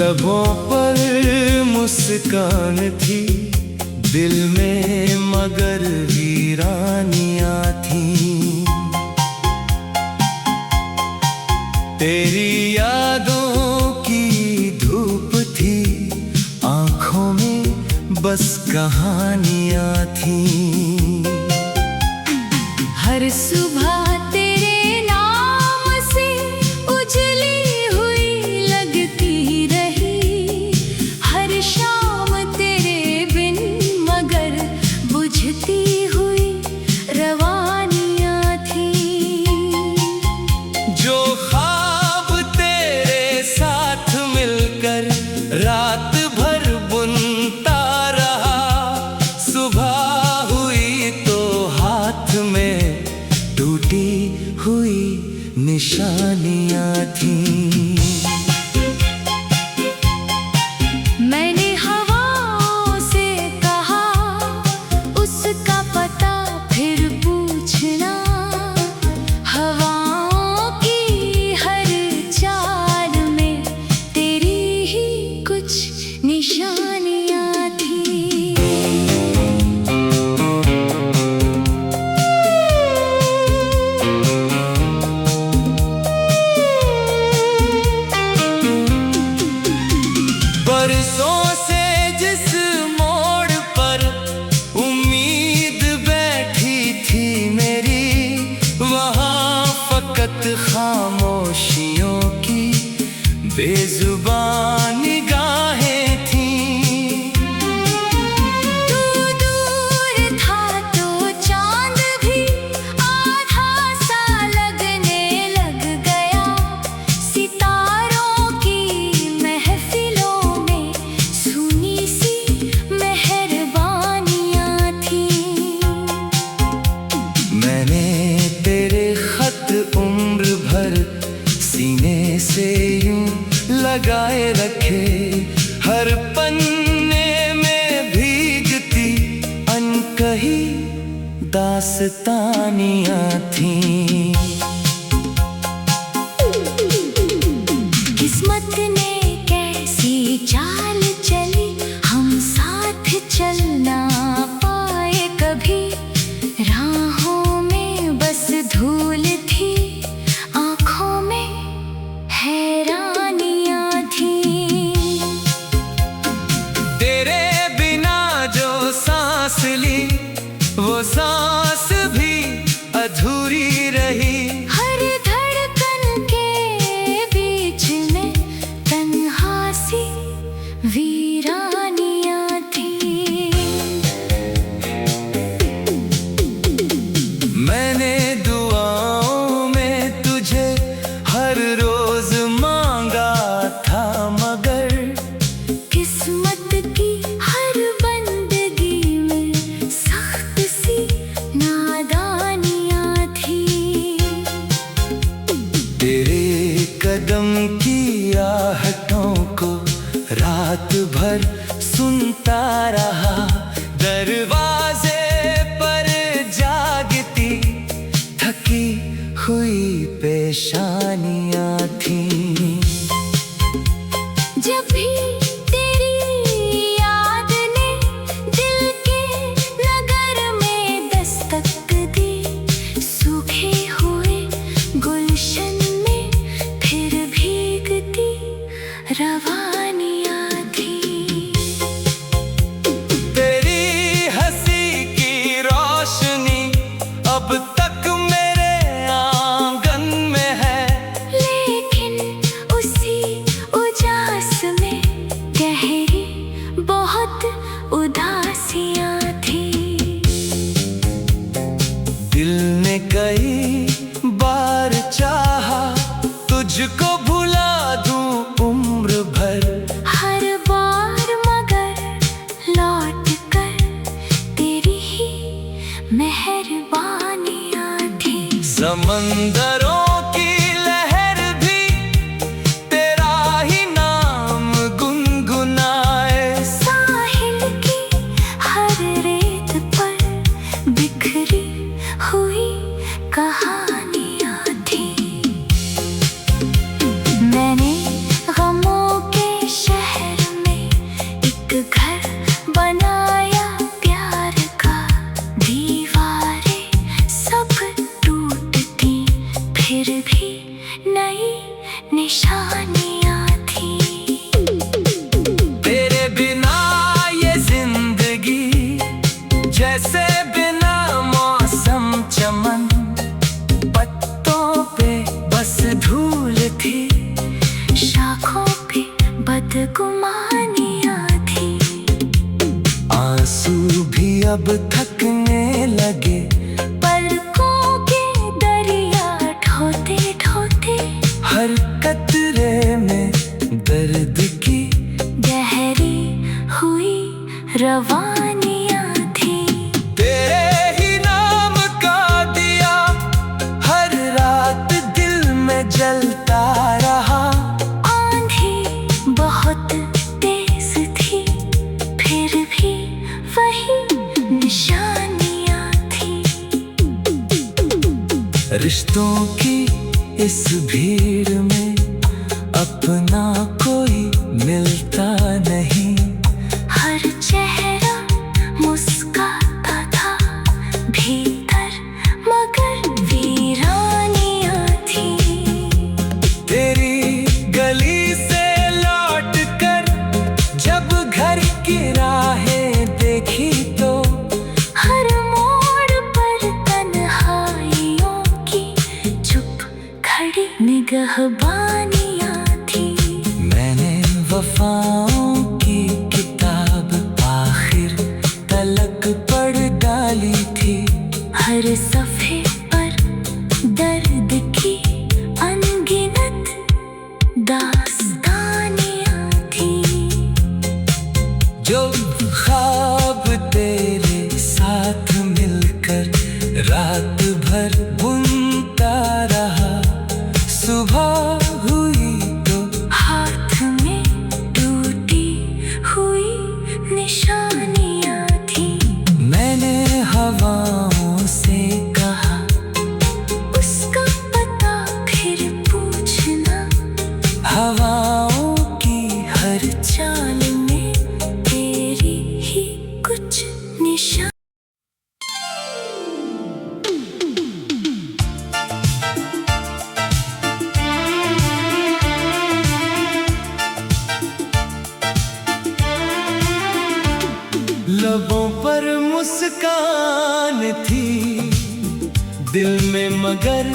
लबों पर मुस्कान थी, दिल में मगर वीरानियां थीं। तेरी यादों की धूप थी, आंखों में बस कहानियां थीं। हर सुबह तेरे नाम से उजली हुई लगती रही, हर शाम तेरे बिन मगर बुझती हुई रवानियां थीं। जो ख्वाब तेरे साथ मिलकर रात भर बुनता रहा, सुबह हुई तो हाथ में टूटी हुई निशानियां थीं। मैंने हवाओं से कहा उसका पता फिर पूछना, हवाओं की हर चाल में तेरी ही कुछ निशानियां थीं। बरसों से जिस मोड़ पर उम्मीद बैठी थी मेरी, वहाँ फकत खामोशियों की बेजुबान निगाहें थीं। तू दूर था तो चांद भी आधा सा लगने लग गया, सितारों की महफिलों में सुनी सी मेहरबानियां थीं। मैंने तेरे खत उम्र भर सीने से यूं लगाए रखे, हर पन्ने में भीगती अनकही दास्तानियां थीं। किस्मत ने कैसी चाल चली, हम साथ चल ना पाए कभी, राहों में बस धूल थी, आंखों में हैरानियां थीं। तेरे बिना जो सांस ली, वो सांस भी अधूरी रही। हर धड़कन के बीच में तन्हा सी वीरानियां थीं। मैंने दुआओं में तुझे हर रोज मांगा था, मगर किस्मत की हर बंदगी में सख्त सी नादानियां थीं। तेरे कदम की आहटों को रात भर सुनता रहा, दरवाजे पर जागती थकी हुई पेशानियां थीं। जब भी तेरी याद ने दिल के नगर में दस्तक दी, सूखे हुए गुलशन में फिर भीगती रवानियां थीं। तेरी हंसी की रोशनी अब तक मेरे आंगन में है, लेकिन उसी उजास में गहरी बहुत उदासियां थीं। दिल ने कई बार चाहा तुझको भुला दूं उम्र भर, हर बार मगर लौट कर तेरी ही मेहरबानियां थीं। समंदरों की लहर भी तेरा ही नाम गुनगुनाए, साहिल की हर रेत पर बिखरी हुई कहानियां थीं। मैंने गमों के शहर से बिना मौसम चमन, पत्तों पे बस धूल थी, शाखों पे बदगुमानियाँ थी। आंसू भी अब थकने लगे, पलकों के दरिया ढोते ढोते, हर कतरे में दर्द की गहरी हुई रवानियाँ थी। तेरे ही नाम का दिया हर रात दिल में जलता रहा। आंधी बहुत तेज थी, फिर भी वही निशानियाँ थी। रिश्तों की इस भीड़ में अपना कोई मिलता नहीं, हर चेहरा मुस्काता था भीतर, मगर वीरानियाँ थी। तेरी गली से लौट कर जब घर की राहें देखी तो हर मोड़ पर तन्हाइयों की चुप खड़ी निगहबानियाँ थी। मैंने वफाओं की किताब आखिर तलक पढ़ डाली थी, हर सफ़े पर दर्द की अनगिनत दास्तानियाँ थी। जो ख्वाब तेरे साथ मिलकर रात भर बुनता रहा, सुबह हुई तो हाथ में टूटी हुई निशानियाँ थी। मैंने हवाओं से कहा, उसका पता फिर पूछना, हवाओं की हर चाल में तेरी ही कुछ निशान। लबों पर मुस्कान थी, दिल में मगर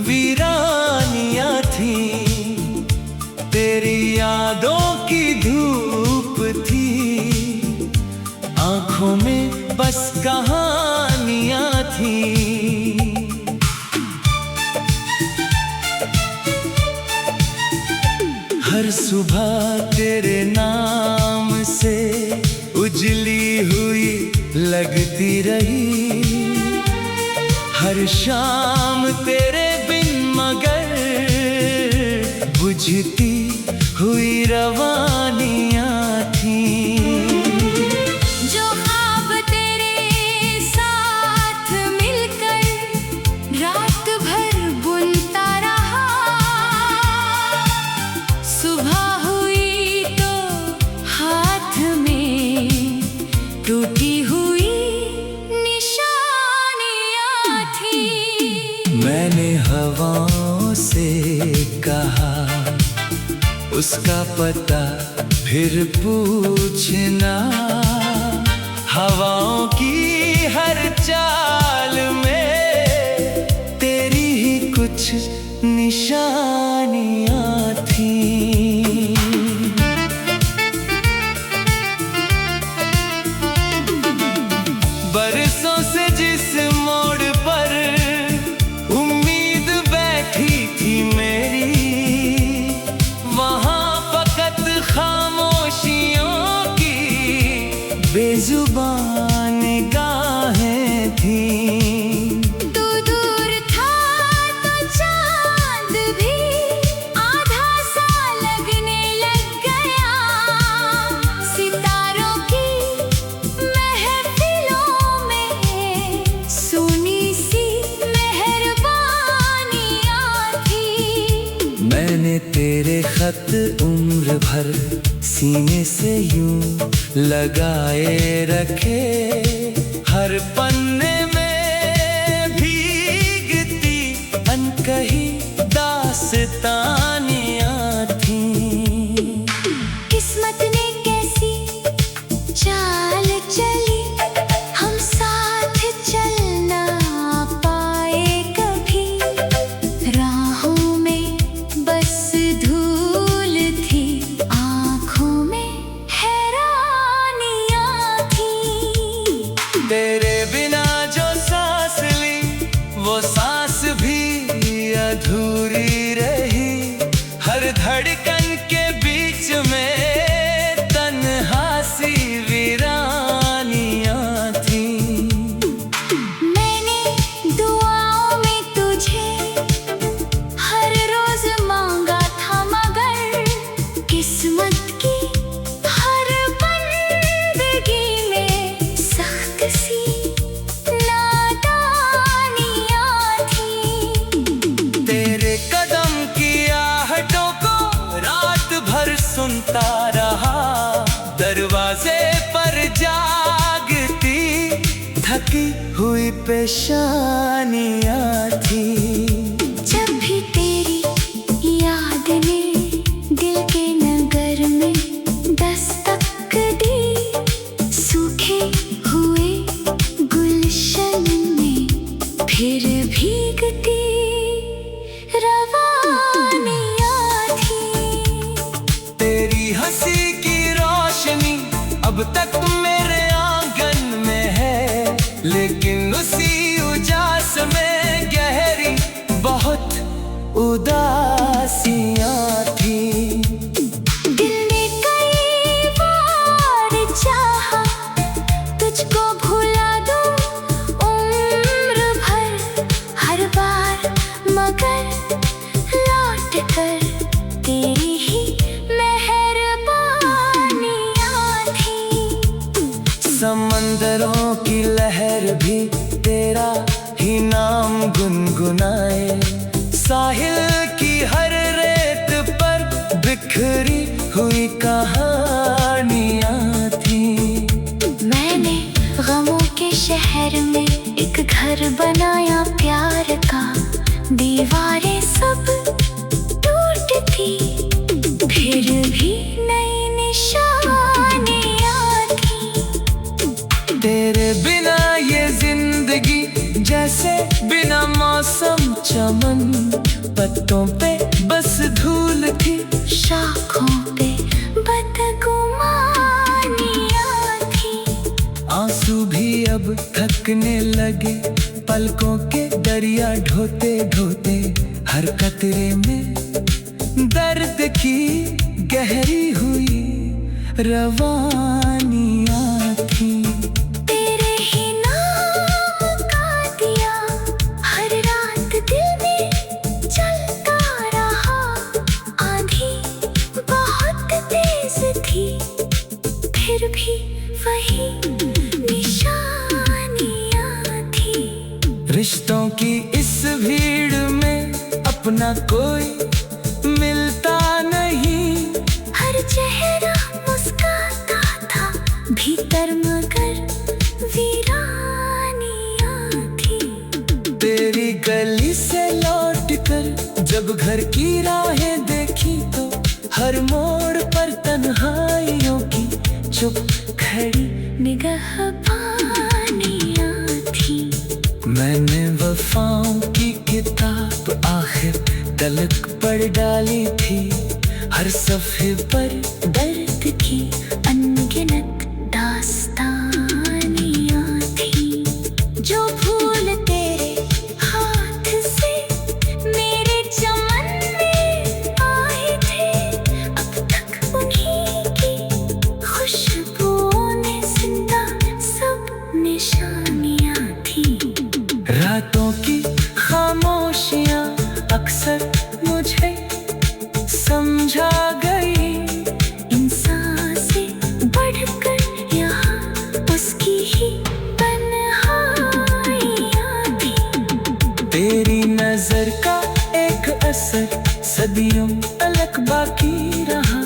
वीरानियाँ थी। तेरी यादों की धूप थी, आंखों में बस कहानियाँ थी। हर सुबह तेरे नाम से उजली हुई लगती रही, हर शाम तेरे बिन मगर बुझती हुई रवानियाँ थीं। जो ख्वाब तेरे साथ मिलकर रात भर बुनता रहा, सुबह हुई तो हाथ में टूटी हुई निशानियाँ थी। मैंने हवाओं से कहा, उसका पता फिर पूछना, हवाओं की हर चाल में तेरी ही कुछ निशानियाँ थीं। बरसों से जिस मोड़ पर उम्मीद बैठी थी मेरी, वहाँ फकत खामोशियों की बेजुबान निगाहें थीं। तू दूर था तो चाँद भी आधा सा लगने लग गया, सितारों की महफिलों में सुनी सी मेहरबानियाँ थी। मैंने तेरे खत उम्र भर सीने से यूं लगाए रखे, हर पन्ने में भीगती अनकही दास्तानियाँ थीं। किस्मत ने कैसी चाल चली, हम साथ रखी हुई पेशानियाँ थी। जब भी तेरी याद ने दिल के नगर में दस्तक दी, सूखे हुए गुलशन में फिर भीगती रवानियाँ थी। तेरी हंसी की रोशनी अब तक मेरे आंगन में है, लेकिन उसी उजास में गहरी बहुत उदासियाँ थी। दिल ने कई बार चाहा तुझको भुला दूं उम्र भर, हर बार मगर लौट कर तेरी ही मेहरबानियाँ थी। समंदरों की लहर भी तेरा ही नाम गुनगुनाए, साहिल की हर रेत पर बिखरी हुई कहानियाँ थी। मैंने गमों के शहर में एक घर बनाया प्यार का, दीवारें सब टूटती फिर भी नई निशानियाँ थी। तेरे बिना ये जिंदगी जैसे बिना मौसम चमन, पत्तों पे बस धूल थी, शाखों पे बदगुमानियाँ थी। आंसू भी अब थकने लगे, पलकों के दरिया ढोते ढोते, हर कतरे में दर्द की गहरी हुई रवानियाँ थी। तेरे ही नाम का दिया हर रात दिल में जलता रहा, आंधी बहुत तेज थी फिर भी वही निशानियाँ थी। रिश्तों की इस भीड़ में अपना कोई मिलता नहीं, हर चेहरा मुस्काता था भीतर मगर वीरानियाँ थी। तेरी गली से लौट कर जब घर की राहें देखी तो हर मोड़ पर तन्हाइयों की चुप खड़ी निगहबानियाँ थी। मैंने वफाओं की किताब आखिर तलक पढ़ डाली थी, हर सफ़े पर दर्द की अनगिनत दास्तानियाँ थी। जो फूल तेरे हाथ से मेरे चमन में आए थे, अब तक उन्हीं की खुशबुओं ने जिंदा सब निशानियाँ थी। रातों की खामोशियाँ अक्सर मुझे समझा गई, इंसान से बढ़कर यहाँ उसकी ही तन्हाइयाँ थी। तेरी नजर का एक असर सदियों तलक बाकी रहा,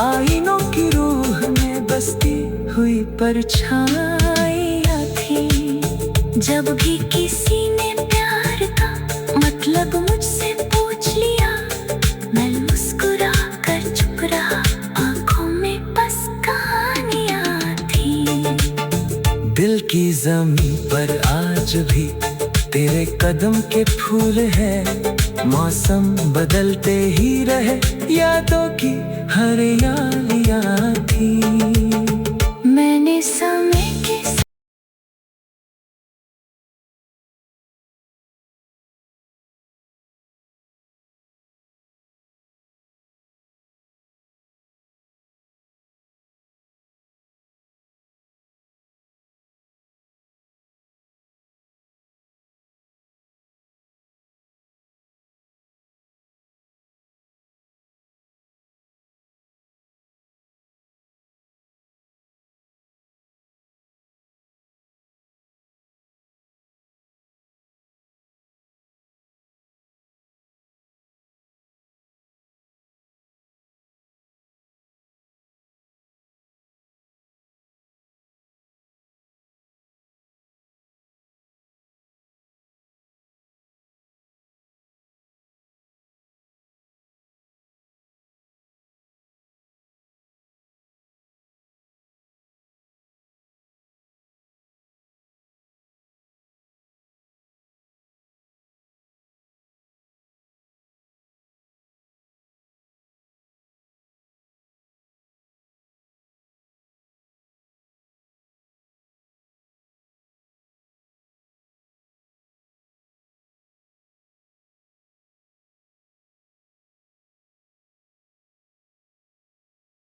आईनों की रूह में बसती हुई परछाइयाँ थी। जब भी किसी ने प्यार का मतलब मुझसे पूछ लिया, मैं मुस्कुरा कर चुप रहा, आंखों में बस कहानियाँ थी। दिल की जमीन पर आज भी तेरे कदम के फूल हैं, मौसम बदलते ही रहे, यादों की हरियालियाँ थी। मैंने समय